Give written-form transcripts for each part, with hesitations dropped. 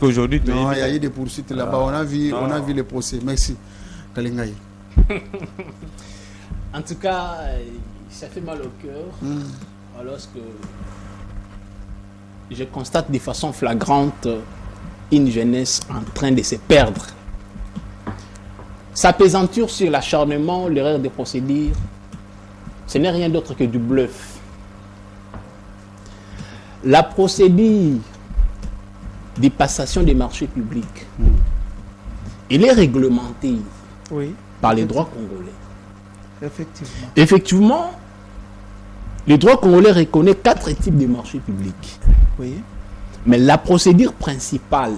qu'aujourd'hui... Non, il y a eu des poursuites là-bas. On a vu les procès. Merci. Kalingaï. En tout cas, ça fait mal au cœur lorsque je constate de façon flagrante une jeunesse en train de se perdre. Sa pesanture sur l'acharnement, l'erreur de procédure, ce n'est rien d'autre que du bluff. La procédure de passation des marchés publics, il est réglementé par les droits congolais. Effectivement, le droit congolais reconnaît 4 types de marchés publics. Oui. Mais la procédure principale,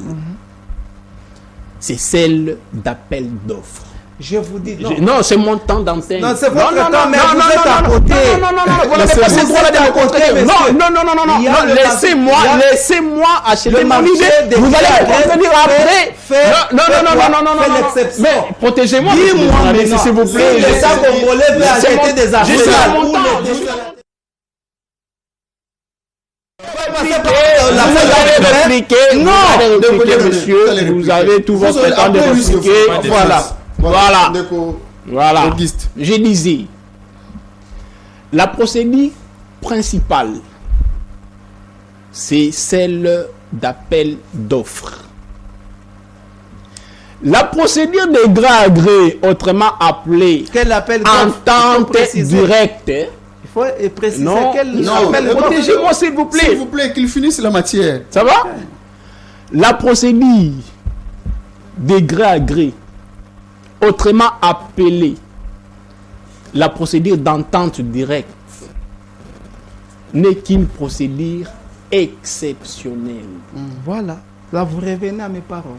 c'est celle d'appel d'offres. Je vous dis non. Non, c'est mon temps d'antenne. Non, c'est votre temps, mais vous êtes à côté. Vous n'avez pas ce droit-là de me contredire. Non, laissez-moi acheter mon idée. Vous allez me contredire après. Non. Mais protégez-moi, dis-moi, s'il vous plaît. L'État congolais veut acheter des arsenals. Monsieur, vous avez tout votre temps de répliquer. Voilà. Je disais, la procédure principale, c'est celle d'appel d'offres. La procédure de gré à gré, autrement appelée entente directe. Il faut préciser non, protégez-moi s'il vous plaît. S'il vous plaît, qu'il finisse la matière. Ça va? La procédure de gré à gré, autrement appelée la procédure d'entente directe, n'est qu'une procédure exceptionnelle. Voilà. Là, vous revenez à mes paroles.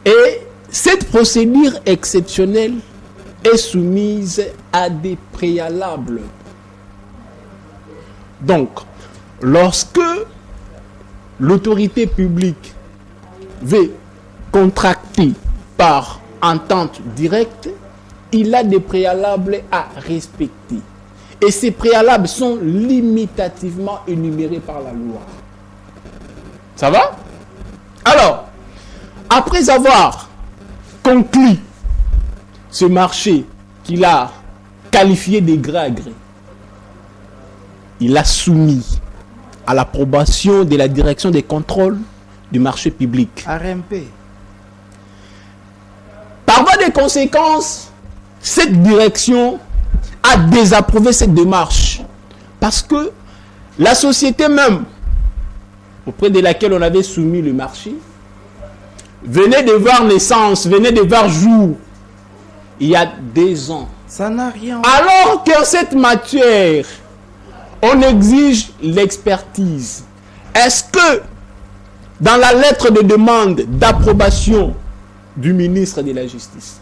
Et cette procédure exceptionnelle est soumise à des préalables. Donc, lorsque l'autorité publique veut contracter par entente directe, il a des préalables à respecter. Et ces préalables sont limitativement énumérés par la loi. Ça va? Alors, après avoir conclu ce marché qu'il a qualifié de gré à gré, il a soumis à l'approbation de la direction des contrôles du marché public. RMP. Par voie de conséquence, cette direction a désapprouvé cette démarche. Parce que la société même, auprès de laquelle on avait soumis le marché, venait de voir naissance, venait de voir jour, il y a 2 ans. Ça n'a rien. Alors que cette matière, on exige l'expertise. Est-ce que dans la lettre de demande d'approbation du ministre de la Justice,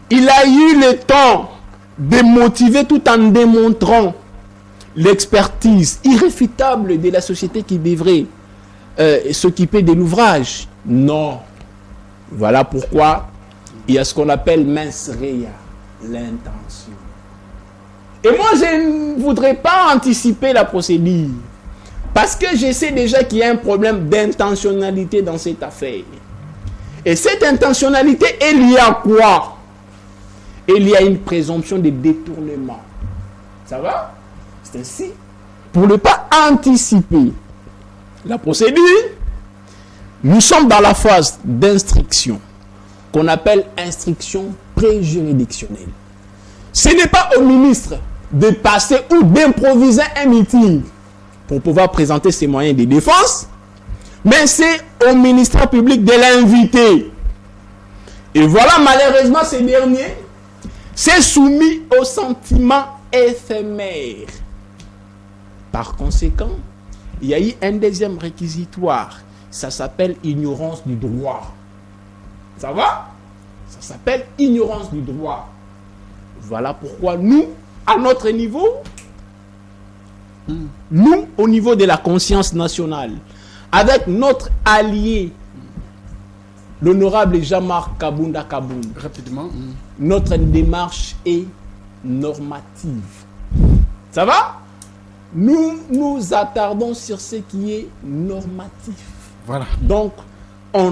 il a eu le temps de motiver tout en démontrant l'expertise irréfutable de la société qui devrait s'occuper de l'ouvrage? Non. Voilà pourquoi il y a ce qu'on appelle mens rea, l'intention. Et moi, je ne voudrais pas anticiper la procédure. Parce que je sais déjà qu'il y a un problème d'intentionnalité dans cette affaire. Et cette intentionnalité est liée à quoi? Il y a une présomption de détournement. Ça va? C'est ainsi. Pour ne pas anticiper la procédure, nous sommes dans la phase d'instruction qu'on appelle instruction préjuridictionnelle. Ce n'est pas au ministre de passer ou d'improviser un meeting pour pouvoir présenter ses moyens de défense, mais c'est au ministère public de l'inviter. Et voilà, malheureusement, ce dernier s'est soumis au sentiment éphémère. Par conséquent, il y a eu un deuxième réquisitoire. Ça s'appelle ignorance du droit. Ça va? Ça s'appelle ignorance du droit. Voilà pourquoi nous, à notre niveau, nous, au niveau de la conscience nationale, avec notre allié, l'honorable Jean-Marc Kabunda Kaboun, rapidement, notre démarche est normative. Ça va? Nous nous attardons sur ce qui est normatif. Voilà. Donc, on